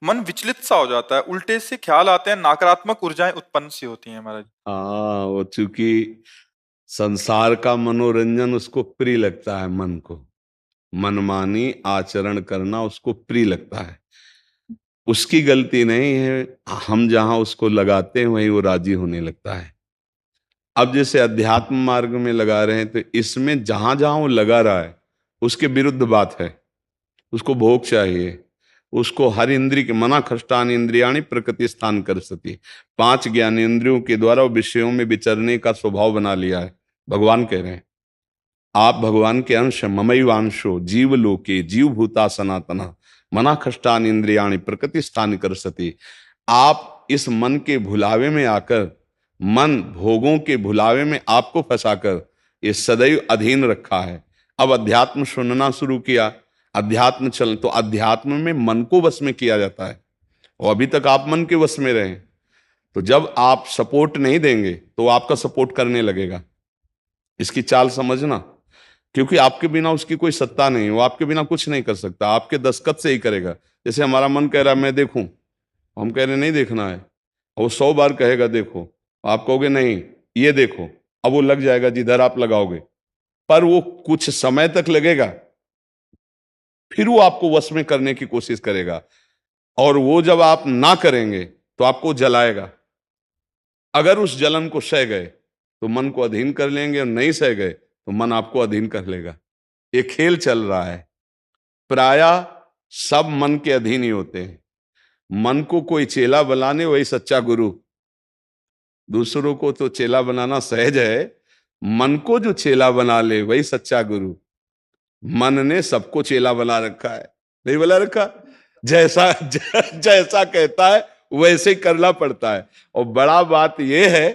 मन विचलित सा हो जाता है, उल्टे से ख्याल आते हैं, नकारात्मक ऊर्जाएं उत्पन्न सी होती हैं महाराज। हाँ, वो चूंकि संसार का मनोरंजन उसको प्रिय लगता है, मन को मनमानी आचरण करना उसको प्रिय लगता है। उसकी गलती नहीं है, हम जहां उसको लगाते हैं वहीं वो राजी होने लगता है। अब जैसे अध्यात्म मार्ग में लगा रहे हैं तो इसमें जहां जहां वो लगा रहा है उसके विरुद्ध बात है। उसको भोग चाहिए, उसको हर इंद्रिय के मना खष्टान इंद्रियाणी प्रकृति स्थान कर सती, पांच ज्ञान इंद्रियों के द्वारा वो विषयों में विचरने का स्वभाव बना लिया है। भगवान कह रहे हैं आप भगवान के अंश हैं, ममैवांशो जीव लोके जीव भूता सनातना मना खष्टान इंद्रियाणी प्रकृति स्थान कर सती। आप इस मन के भुलावे में आकर, मन भोगों के भुलावे में आपको फंसाकर ये सदैव अधीन रखा है। अब अध्यात्म सुनना शुरू किया, अध्यात्म चल तो अध्यात्म में मन को वश में किया जाता है। और अभी तक आप मन के वश में रहे, तो जब आप सपोर्ट नहीं देंगे तो वो आपका सपोर्ट करने लगेगा। इसकी चाल समझना, क्योंकि आपके बिना उसकी कोई सत्ता नहीं, वो आपके बिना कुछ नहीं कर सकता, आपके दस्तखत से ही करेगा। जैसे हमारा मन कह रहा है मैं देखूं, हम कह रहे नहीं देखना है, और वो 100 बार कहेगा देखो, आप कहोगे नहीं ये देखो, अब वो लग जाएगा जिधर आप लगाओगे। पर वो कुछ समय तक लगेगा, फिर वो आपको वश में करने की कोशिश करेगा, और वो जब आप ना करेंगे तो आपको जलाएगा। अगर उस जलन को सह गए तो मन को अधीन कर लेंगे, और नहीं सह गए तो मन आपको अधीन कर लेगा। ये खेल चल रहा है। प्रायः सब मन के अधीन ही होते हैं। मन को कोई चेला बनाने वही सच्चा गुरु। दूसरों को तो चेला बनाना सहज है, मन को जो चेला बना ले वही सच्चा गुरु। मन ने सबको चेला बना रखा है, नहीं बना रखा? जैसा जैसा कहता है वैसे ही करना पड़ता है। और बड़ा बात यह है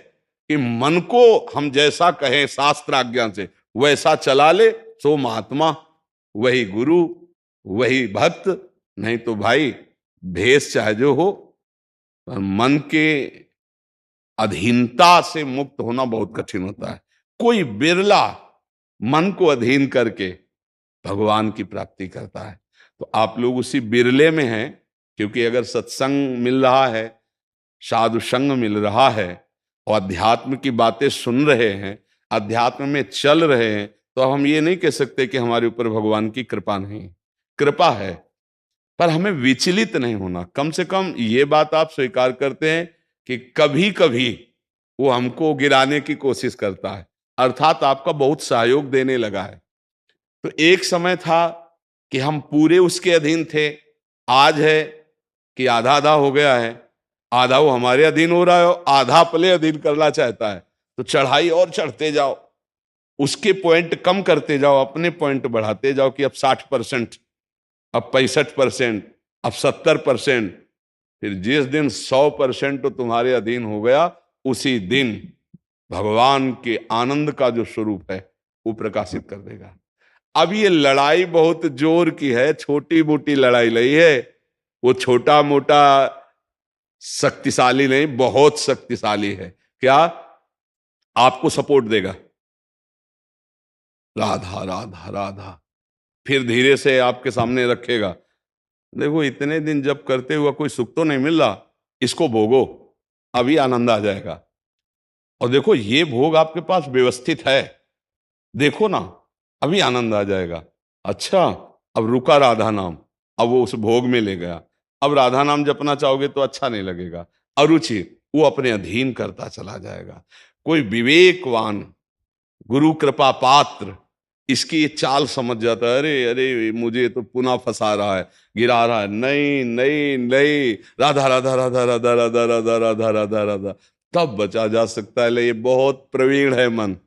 कि मन को हम जैसा कहें शास्त्र आज्ञा से वैसा चला ले, सो महात्मा, वही गुरु, वही भक्त। नहीं तो भाई भेष चाहे जो हो, पर मन के अधीनता से मुक्त होना बहुत कठिन होता है। कोई बिरला मन को अधीन करके भगवान की प्राप्ति करता है। तो आप लोग उसी बिरले में हैं, क्योंकि अगर सत्संग मिल रहा है, साधु संग मिल रहा है, और अध्यात्म की बातें सुन रहे हैं, अध्यात्म में चल रहे हैं, तो हम ये नहीं कह सकते कि हमारे ऊपर भगवान की कृपा नहीं। कृपा है, पर हमें विचलित नहीं होना। कम से कम ये बात आप स्वीकार करते हैं कि कभी कभी वो हमको गिराने की कोशिश करता है, अर्थात आपका बहुत सहयोग देने लगा है। तो एक समय था कि हम पूरे उसके अधीन थे, आज है कि आधा आधा हो गया है। आधा वो हमारे अधीन हो रहा है, आधा अपने अधीन करना चाहता है। तो चढ़ाई और चढ़ते जाओ, उसके पॉइंट कम करते जाओ, अपने पॉइंट बढ़ाते जाओ कि अब 60%, अब 65%, अब 70%। फिर जिस दिन 100% तो तुम्हारे अधीन हो गया, उसी दिन भगवान के आनंद का जो स्वरूप है वो प्रकाशित कर देगा। अब ये लड़ाई बहुत जोर की है, छोटी मोटी लड़ाई नहीं है। वो छोटा मोटा शक्तिशाली नहीं, बहुत शक्तिशाली है। क्या? आपको सपोर्ट देगा, राधा राधा राधा, फिर धीरे से आपके सामने रखेगा। देखो इतने दिन जब करते हुआ कोई सुख तो नहीं मिल रहा, इसको भोगो, अभी आनंद आ जाएगा। और देखो ये भोग आपके पास व्यवस्थित है, देखो ना, अभी आनंद आ जाएगा। अच्छा, अब रुका राधा नाम, अब वो उस भोग में ले गया। अब राधा नाम जपना चाहोगे तो अच्छा नहीं लगेगा, अरुचि, वो अपने अधीन करता चला जाएगा। कोई विवेकवान गुरु कृपा पात्र इसकी ये चाल समझ जाता है, अरे अरे मुझे तो पुनः फंसा रहा है, गिरा रहा है। नहीं नहीं नहीं, राधा राधा राधा राधा राधा राधा राधा राधा राधा, तब बचा जा सकता है। ले ये बहुत प्रवीण है मन,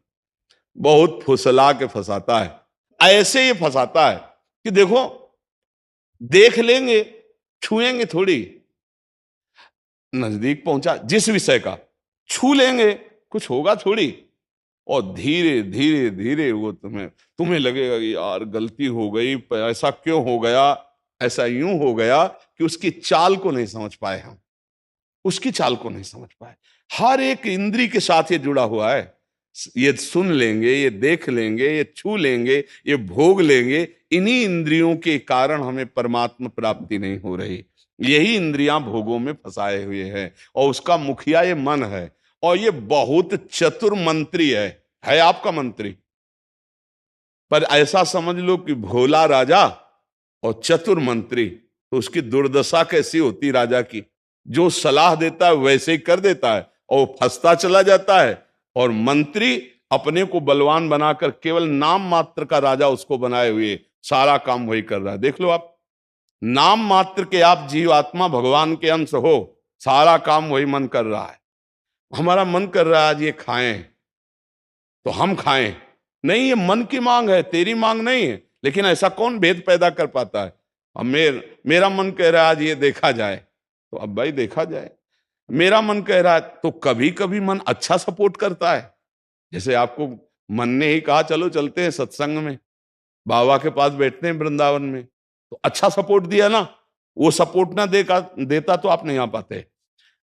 बहुत फुसला के फंसाता है। ऐसे ही फंसाता है कि देखो देख लेंगे, छुएंगे थोड़ी, नजदीक पहुंचा जिस विषय का, छू लेंगे, कुछ होगा थोड़ी। और धीरे धीरे धीरे वो तुम्हें तुम्हें लगेगा कि यार गलती हो गई, ऐसा क्यों हो गया, ऐसा यूं हो गया कि उसकी चाल को नहीं समझ पाए हम, उसकी चाल को नहीं समझ पाए। हर एक इंद्री के साथ ये जुड़ा हुआ है। ये सुन लेंगे, ये देख लेंगे, ये छू लेंगे, ये भोग लेंगे, इन्हीं इंद्रियों के कारण हमें परमात्मा प्राप्ति नहीं हो रही। यही इंद्रियां भोगों में फंसाए हुए हैं, और उसका मुखिया ये मन है। और ये बहुत चतुर मंत्री है आपका मंत्री। पर ऐसा समझ लो कि भोला राजा और चतुर मंत्री, तो उसकी दुर्दशा कैसी होती राजा की। जो सलाह देता है वैसे ही कर देता है और वो फंसता चला जाता है। और मंत्री अपने को बलवान बनाकर केवल नाम मात्र का राजा उसको बनाए हुए सारा काम वही कर रहा है। देख लो आप, नाम मात्र के आप जीवात्मा भगवान के अंश हो, सारा काम वही मन कर रहा है। हमारा मन कर रहा है आज ये खाएं तो हम खाएं, नहीं, ये मन की मांग है, तेरी मांग नहीं है। लेकिन ऐसा कौन भेद पैदा कर पाता है। अब मेरा मन कह रहा है आज ये देखा जाए, तो अब भाई देखा जाए। मेरा मन कह रहा है, तो कभी कभी मन अच्छा सपोर्ट करता है। जैसे आपको मन ने ही कहा चलो चलते हैं सत्संग में, बाबा के पास बैठते हैं वृंदावन में, तो अच्छा सपोर्ट दिया ना। वो सपोर्ट ना देता तो आप नहीं आ पाते।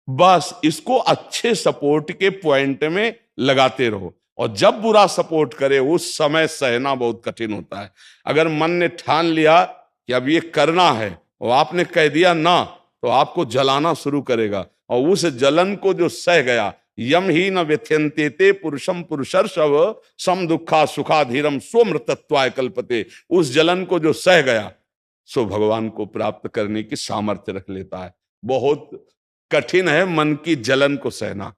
बस इसको अच्छे सपोर्ट के पॉइंट में लगाते रहो, और जब बुरा सपोर्ट करे उस समय सहना बहुत कठिन होता है। अगर मन ने ठान लिया कि अब ये करना है और आपने कह दिया ना, तो आपको जलाना शुरू करेगा, और उस जलन को जो सह गया, यम ही न व्यथ्यन्ते पुरुषम पुरुषर्षव सम दुखा सुखाधीरम स्वमृतत्वाय कल्पते, उस जलन को जो सह गया सो भगवान को प्राप्त करने की सामर्थ्य रख लेता है। बहुत कठिन है मन की जलन को सहना।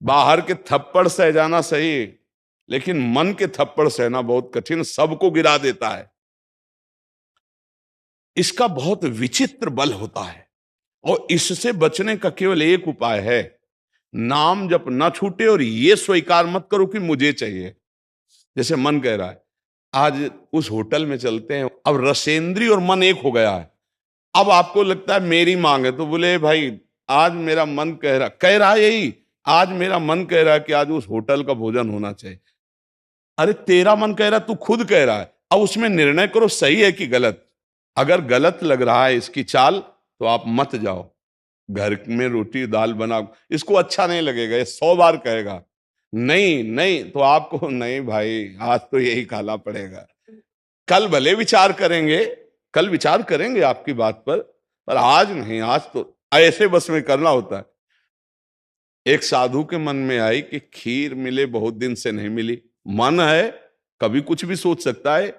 बाहर के थप्पड़ सह जाना सही, लेकिन मन के थप्पड़ सहना बहुत कठिन, सबको गिरा देता है। इसका बहुत विचित्र बल होता है, और इससे बचने का केवल एक उपाय है, नाम जब न छूटे और ये स्वीकार मत करो कि मुझे चाहिए। जैसे मन कह रहा है आज उस होटल में चलते हैं, अब रसेंद्री और मन एक हो गया है। अब आपको लगता है मेरी मांग है, तो बोले भाई आज मेरा मन कह रहा है यही, आज मेरा मन कह रहा है कि आज उस होटल का भोजन होना चाहिए। अरे तेरा मन कह रहा है, तू खुद कह रहा है, अब उसमें निर्णय करो सही है कि गलत। अगर गलत लग रहा है इसकी चाल, तो आप मत जाओ। घर में रोटी दाल बनाओ, इसको अच्छा नहीं लगेगा, ये 100 बार कहेगा नहीं नहीं, तो आपको नहीं भाई आज तो यही खाना पड़ेगा। कल भले विचार करेंगे, कल विचार करेंगे आपकी बात पर आज नहीं, आज तो ऐसे बस में करना होता है। एक साधु के मन में आई कि खीर मिले, बहुत दिन से नहीं मिली, मन है कभी कुछ भी सोच सकता है,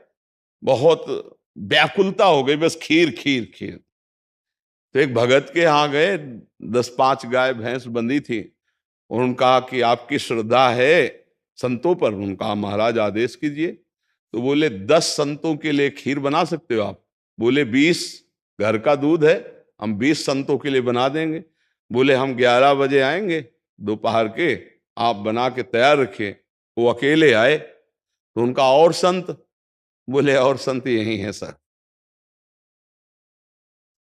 बहुत व्याकुलता हो गई, बस खीर खीर खीर। तो एक भगत के यहाँ गए, 10-5 गाय भैंस बंधी थी, और उनका कहा कि आपकी श्रद्धा है संतों पर। उनका महाराज आदेश कीजिए। तो बोले 10 संतों के लिए खीर बना सकते हो आप? बोले 20, घर का दूध है, हम 20 संतों के लिए बना देंगे। बोले हम 11 बजे आएंगे दोपहर के, आप बना के तैयार रखिए। वो अकेले आए, तो उनका और संत? बोले और संत यही है सर।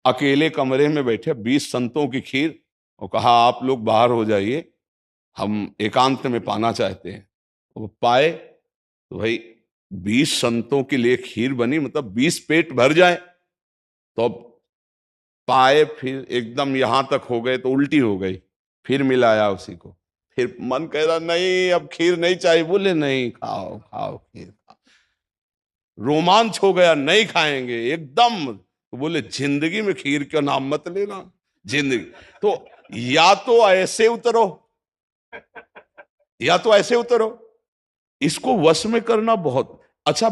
अकेले कमरे में बैठे 20 संतों की खीर, और कहा आप लोग बाहर हो जाइए, हम एकांत में पाना चाहते हैं। वो पाए, तो भाई 20 संतों के लिए खीर बनी, मतलब 20 पेट भर जाए। तो अब पाए, फिर एकदम यहां तक हो गए तो उल्टी हो गई, फिर मिलाया उसी को। फिर मन कह रहा नहीं अब खीर नहीं चाहिए। बोले नहीं, खाओ खाओ खीर खाओ। रोमांच हो गया, नहीं खाएंगे एकदम। तो बोले जिंदगी में खीर का नाम मत लेना, जिंदगी। तो या तो ऐसे उतरो, या तो ऐसे उतरो। इसको वश में करना बहुत अच्छा।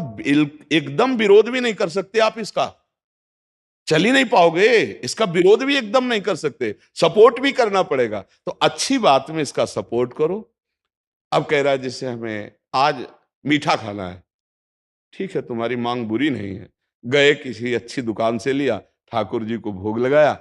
एकदम विरोध भी नहीं कर सकते आप इसका, चल ही नहीं पाओगे। इसका विरोध भी एकदम नहीं कर सकते, सपोर्ट भी करना पड़ेगा। तो अच्छी बात में इसका सपोर्ट करो। अब कह रहा है जैसे हमें आज मीठा खाना है, ठीक है तुम्हारी मांग बुरी नहीं है। गए किसी अच्छी दुकान से लिया, ठाकुर जी को भोग लगाया,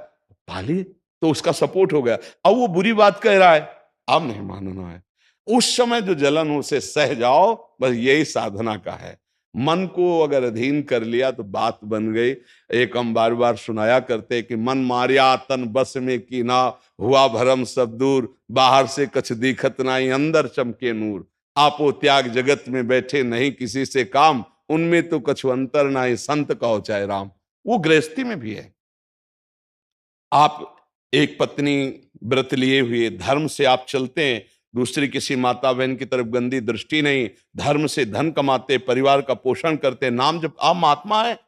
पाली, तो उसका सपोर्ट हो गया। अब वो बुरी बात कह रहा है, अब नहीं मानना है। उस समय जो जलन उसे सह जाओ, बस यही साधना का है। मन को अगर अधीन कर लिया तो बात बन गई। एक हम बार बार सुनाया करते कि मन मारिया तन बस में की ना, हुआ भरम सब दूर, बाहर से कछ दिखत नाई, अंदर चमके नूर। आपो त्याग जगत में बैठे नहीं किसी से काम, उनमें तो कछु अंतर नाई, संत कहो चाहे राम। वो गृहस्थी में भी है। आप एक पत्नी व्रत लिए हुए, धर्म से आप चलते हैं, दूसरी किसी माता बहन की तरफ गंदी दृष्टि नहीं, धर्म से धन कमाते, परिवार का पोषण करते, नाम जब आप महात्मा है,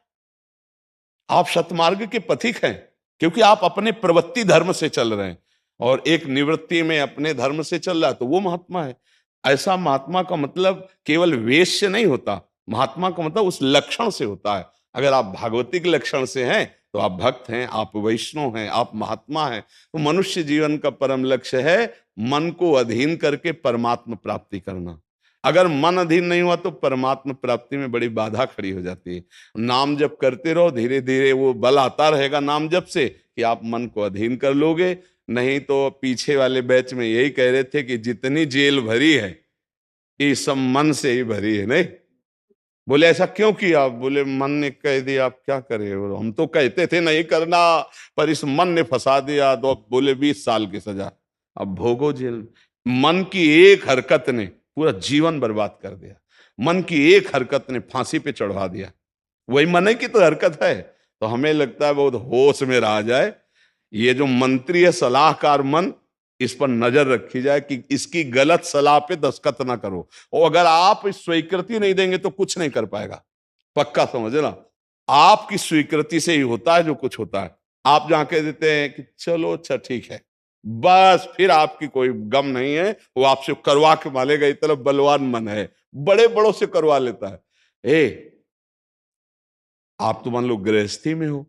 आप सतमार्ग के पथिक हैं। क्योंकि आप अपने प्रवृत्ति धर्म से चल रहे हैं और एक निवृत्ति में अपने धर्म से चल रहा है, तो वो महात्मा है। ऐसा महात्मा का मतलब केवल वेश से नहीं होता, महात्मा का मतलब उस लक्षण से होता है। अगर आप भागवतिक लक्षण से हैं तो आप भक्त हैं, आप वैष्णव हैं, आप महात्मा हैं। तो मनुष्य जीवन का परम लक्ष्य है मन को अधीन करके परमात्मा प्राप्ति करना। अगर मन अधीन नहीं हुआ तो परमात्मा प्राप्ति में बड़ी बाधा खड़ी हो जाती है। नाम जप करते रहो, धीरे धीरे वो बल आता रहेगा नाम जप से कि आप मन को अधीन कर लोगे। नहीं तो पीछे वाले बैच में यही कह रहे थे कि जितनी जेल भरी है ये सब मन से ही भरी है। नहीं बोले ऐसा क्यों किया? बोले मन ने कह दिया, आप क्या करें, और हम तो कहते थे नहीं करना, पर इस मन ने फंसा दिया। तो अब बोले 20 साल की सजा, अब भोगो जेल। मन की एक हरकत ने पूरा जीवन बर्बाद कर दिया। मन की एक हरकत ने फांसी पे चढ़वा दिया। वही मन की तो हरकत है। तो हमें लगता है बहुत होश में रहा जाए। ये जो मंत्री है सलाहकार मन, इस पर नजर रखी जाए कि इसकी गलत सलाह पे दस्तखत ना करो। और अगर आप इस स्वीकृति नहीं देंगे तो कुछ नहीं कर पाएगा, पक्का समझना। आपकी स्वीकृति से ही होता है जो कुछ होता है। आप जहां कह देते हैं कि चलो अच्छा ठीक है, बस फिर आपकी कोई गम नहीं है, वो आपसे करवा के मालेगा। इतना बलवान मन है, बड़े बड़ों से करवा लेता है। आप तो मान लो गृहस्थी में हो,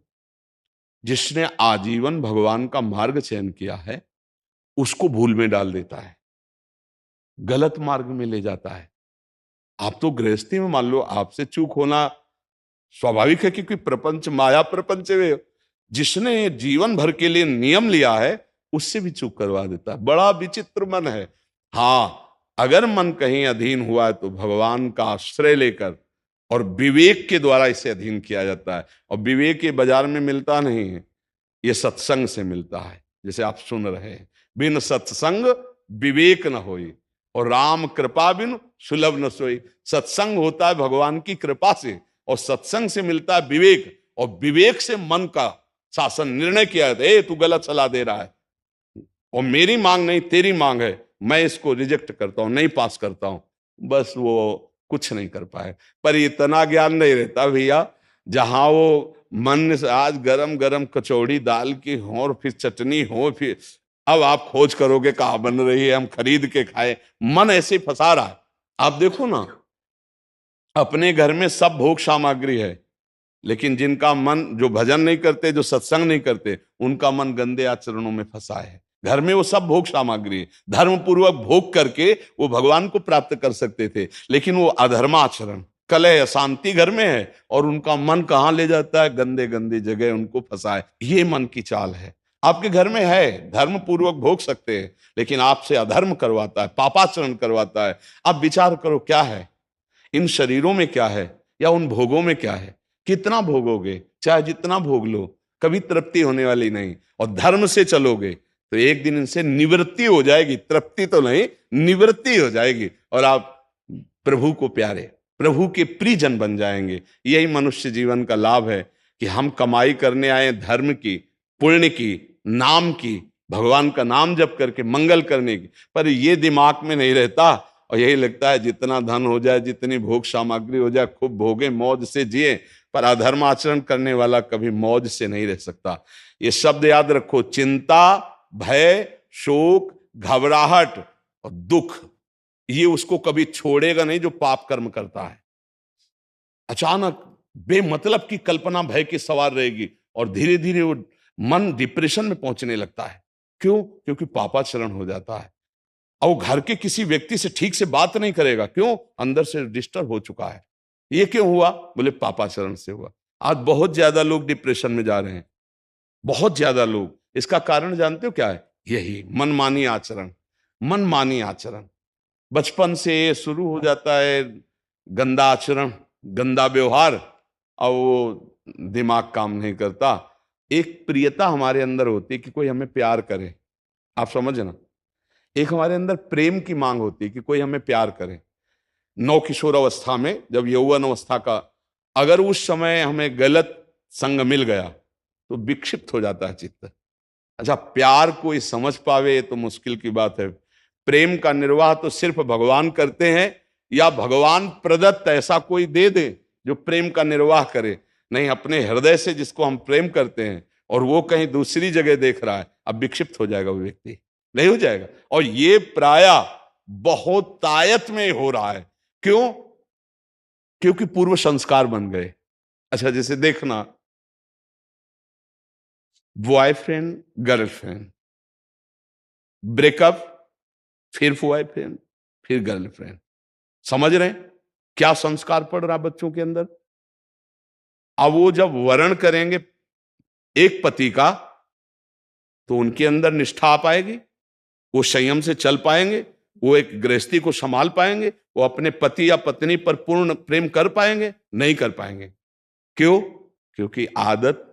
जिसने आजीवन भगवान का मार्ग चयन किया है उसको भूल में डाल देता है, गलत मार्ग में ले जाता है। आप तो गृहस्थी में मान लो आपसे चूक होना स्वाभाविक है, क्योंकि प्रपंच माया प्रपंच में जिसने जीवन भर के लिए नियम लिया है उससे भी चूक करवा देता है। बड़ा विचित्र मन है। हाँ, अगर मन कहीं अधीन हुआ है तो भगवान का आश्रय लेकर और विवेक के द्वारा इसे अधीन किया जाता है। और विवेक ये बाजार में मिलता नहीं है, ये सत्संग से मिलता है। जैसे आप सुन रहे हैं, बिन सत्संग विवेक न होई और राम कृपा बिन सुलभ न सोई। सत्संग होता है भगवान की कृपा से और सत्संग से मिलता है विवेक, और विवेक से मन का शासन निर्णय किया जाता है। तू गलत सलाह दे रहा है और मेरी मांग नहीं तेरी मांग है, मैं इसको रिजेक्ट करता हूं, नहीं पास करता हूं। बस वो कुछ नहीं कर पाए। पर इतना ज्ञान नहीं रहता भैया, जहां वो मन से आज गरम गरम कचौड़ी दाल की हो और फिर चटनी हो, फिर अब आप खोज करोगे कहाँ बन रही है, हम खरीद के खाए। मन ऐसे फंसा रहा है। आप देखो ना, अपने घर में सब भोग सामग्री है, लेकिन जिनका मन, जो भजन नहीं करते, जो सत्संग नहीं करते, उनका मन गंदे आचरणों में फंसा है। घर में वो सब भोग सामग्री है, धर्म पूर्वक भोग करके वो भगवान को प्राप्त कर सकते थे, लेकिन वो अधर्माचरण, कलह, अशांति घर में है और उनका मन कहाँ ले जाता है? गंदे गंदी जगह उनको फंसाए। ये मन की चाल है। आपके घर में है, धर्म पूर्वक भोग सकते हैं, लेकिन आपसे अधर्म करवाता है, पापाचरण करवाता है। आप विचार करो क्या है इन शरीरों में, क्या है या उन भोगों में क्या है? कितना भोगोगे? चाहे जितना भोग लो, कभी तृप्ति होने वाली नहीं। और धर्म से चलोगे तो एक दिन इनसे निवृत्ति हो जाएगी, तृप्ति तो नहीं, निवृत्ति हो जाएगी और आप प्रभु को प्यारे, प्रभु के प्रियजन बन जाएंगे। यही मनुष्य जीवन का लाभ है कि हम कमाई करने आए धर्म की, पुण्य की, नाम की, भगवान का नाम जप करके मंगल करने की, पर ये दिमाग में नहीं रहता और यही लगता है जितना धन हो जाए, जितनी भोग सामग्री हो जाए, खूब भोगे, मौज से जिए। पर अधर्म आचरण करने वाला कभी मौज से नहीं रह सकता। ये शब्द याद रखो, चिंता, भय, शोक, घबराहट और दुख, ये उसको कभी छोड़ेगा नहीं जो पाप कर्म करता है। अचानक बेमतलब की कल्पना भय की सवार रहेगी और धीरे धीरे वो मन डिप्रेशन में पहुंचने लगता है। क्यों? क्योंकि पापाचरण हो जाता है। और वो घर के किसी व्यक्ति से ठीक से बात नहीं करेगा। क्यों? अंदर से डिस्टर्ब हो चुका है। ये क्यों हुआ? बोले पापाचरण से हुआ। आज बहुत ज्यादा लोग डिप्रेशन में जा रहे हैं, बहुत ज्यादा लोग। इसका कारण जानते हो क्या है? यही मनमानी आचरण। मनमानी आचरण बचपन से शुरू हो जाता है, गंदा आचरण, गंदा व्यवहार, और वो दिमाग काम नहीं करता। एक प्रियता हमारे अंदर होती है कि कोई हमें प्यार करे, आप समझ ना। एक हमारे अंदर प्रेम की मांग होती है कि कोई हमें प्यार करे। नौ किशोर अवस्था में, जब यौवन अवस्था का, अगर उस समय हमें गलत संग मिल गया तो विक्षिप्त हो जाता है चित्त। अच्छा, प्यार कोई समझ पावे तो मुश्किल की बात है। प्रेम का निर्वाह तो सिर्फ भगवान करते हैं, या भगवान प्रदत्त ऐसा कोई दे दे जो प्रेम का निर्वाह करे। नहीं, अपने हृदय से जिसको हम प्रेम करते हैं और वो कहीं दूसरी जगह देख रहा है, अब विक्षिप्त हो जाएगा वो व्यक्ति, नहीं हो जाएगा। और ये प्राय बहुत तायत में हो रहा है। क्यों? क्योंकि पूर्व संस्कार बन गए। अच्छा, जैसे देखना, बॉयफ्रेंड गर्लफ्रेंड, ब्रेकअप, फिर बॉयफ्रेंड, फिर गर्लफ्रेंड। समझ रहे हैं क्या संस्कार पड़ रहा बच्चों के अंदर? अब वो जब वर्ण करेंगे एक पति का, तो उनके अंदर निष्ठा आ पाएगी, वो संयम से चल पाएंगे, वो एक गृहस्थी को संभाल पाएंगे, वो अपने पति या पत्नी पर पूर्ण प्रेम कर पाएंगे? नहीं कर पाएंगे। क्यों? क्योंकि आदत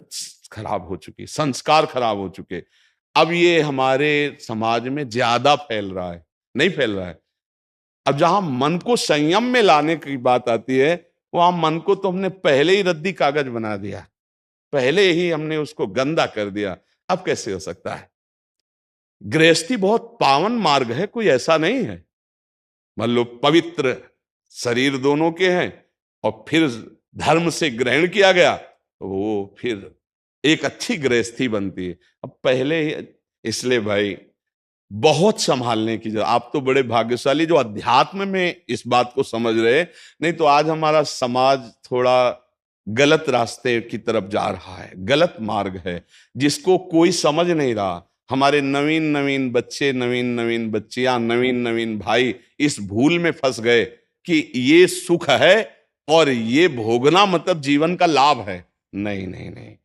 खराब हो चुकी, संस्कार खराब हो चुके। अब ये हमारे समाज में ज्यादा फैल रहा है, नहीं फैल रहा है। अब जहां मन को संयम में लाने की बात आती है, वहां मन को तो हमने पहले ही रद्दी कागज बना दिया, पहले ही हमने उसको गंदा कर दिया। अब कैसे हो सकता है? गृहस्थी बहुत पावन मार्ग है, कोई ऐसा नहीं है। मान लो पवित्र शरीर दोनों के हैं और फिर धर्म से ग्रहण किया गया, तो वो फिर एक अच्छी गृहस्थी बनती है। अब पहले ही, इसलिए भाई बहुत संभालने की जरूरत। आप तो बड़े भाग्यशाली जो अध्यात्म में इस बात को समझ रहे, नहीं तो आज हमारा समाज थोड़ा गलत रास्ते की तरफ जा रहा है, गलत मार्ग है जिसको कोई समझ नहीं रहा। हमारे नवीन नवीन बच्चे, नवीन नवीन बच्चियां, नवीन नवीन भाई इस भूल में फंस गए कि ये सुख है और ये भोगना मतलब जीवन का लाभ है। नहीं नहीं नहीं,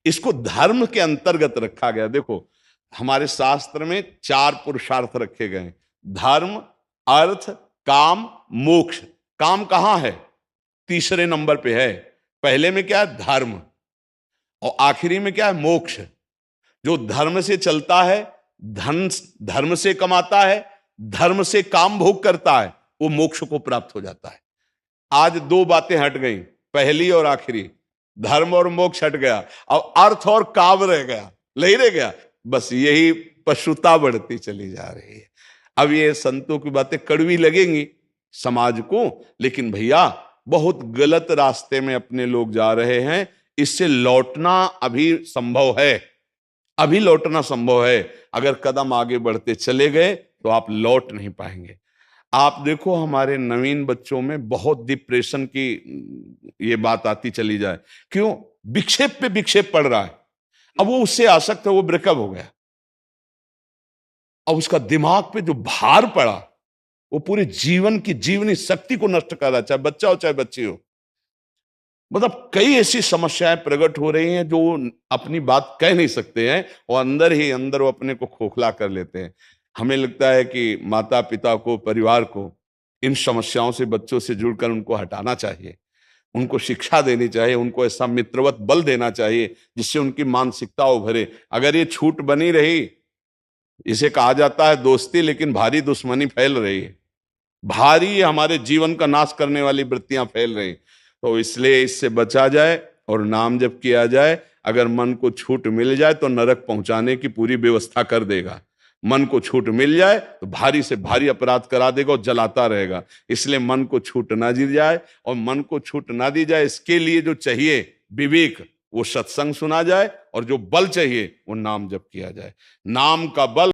इसको धर्म के अंतर्गत रखा गया। देखो, हमारे शास्त्र में 4 पुरुषार्थ रखे गए: धर्म, अर्थ, काम, मोक्ष। काम कहां है? तीसरे नंबर पे है। पहले में क्या है? धर्म। और आखिरी में क्या है? मोक्ष। जो धर्म से चलता है, धन धर्म से कमाता है, धर्म से काम भोग करता है, वो मोक्ष को प्राप्त हो जाता है। आज 2 बातें हट गई, पहली और आखिरी। धर्म और मोक्ष हट गया, अब अर्थ और काम रह गया, नहीं रह गया। बस यही पशुता बढ़ती चली जा रही है। अब ये संतों की बातें कड़वी लगेंगी समाज को, लेकिन भैया बहुत गलत रास्ते में अपने लोग जा रहे हैं। इससे लौटना अभी संभव है, अभी लौटना संभव है। अगर कदम आगे बढ़ते चले गए तो आप लौट नहीं पाएंगे। आप देखो, हमारे नवीन बच्चों में बहुत डिप्रेशन की ये बात आती चली जाए। क्यों? विक्षेप पे विक्षेप पड़ रहा है। अब वो उससे आसक्त है, वो ब्रेकअप हो गया, अब उसका दिमाग पे जो भार पड़ा, वो पूरे जीवन की जीवनी शक्ति को नष्ट कर रहा है, चाहे बच्चा हो चाहे बच्ची हो। मतलब कई ऐसी समस्याएं प्रकट हो रही हैं जो अपनी बात कह नहीं सकते हैं और अंदर ही अंदर वो अपने को खोखला कर लेते हैं। हमें लगता है कि माता पिता को, परिवार को इन समस्याओं से, बच्चों से जुड़कर उनको हटाना चाहिए, उनको शिक्षा देनी चाहिए, उनको ऐसा मित्रवत बल देना चाहिए जिससे उनकी मानसिकता उभरे। अगर ये छूट बनी रही, इसे कहा जाता है दोस्ती, लेकिन भारी दुश्मनी फैल रही है, भारी हमारे जीवन का नाश करने वाली वृत्तियां फैल रही। तो इसलिए इससे बचा जाए और नाम जप किया जाए। अगर मन को छूट मिल जाए तो नरक पहुंचाने की पूरी व्यवस्था कर देगा। मन को छूट मिल जाए तो भारी से भारी अपराध करा देगा और जलाता रहेगा। इसलिए मन को छूट ना दी जाए, और मन को छूट ना दी जाए इसके लिए जो चाहिए विवेक, वो सत्संग सुना जाए, और जो बल चाहिए वो नाम जप किया जाए। नाम का बल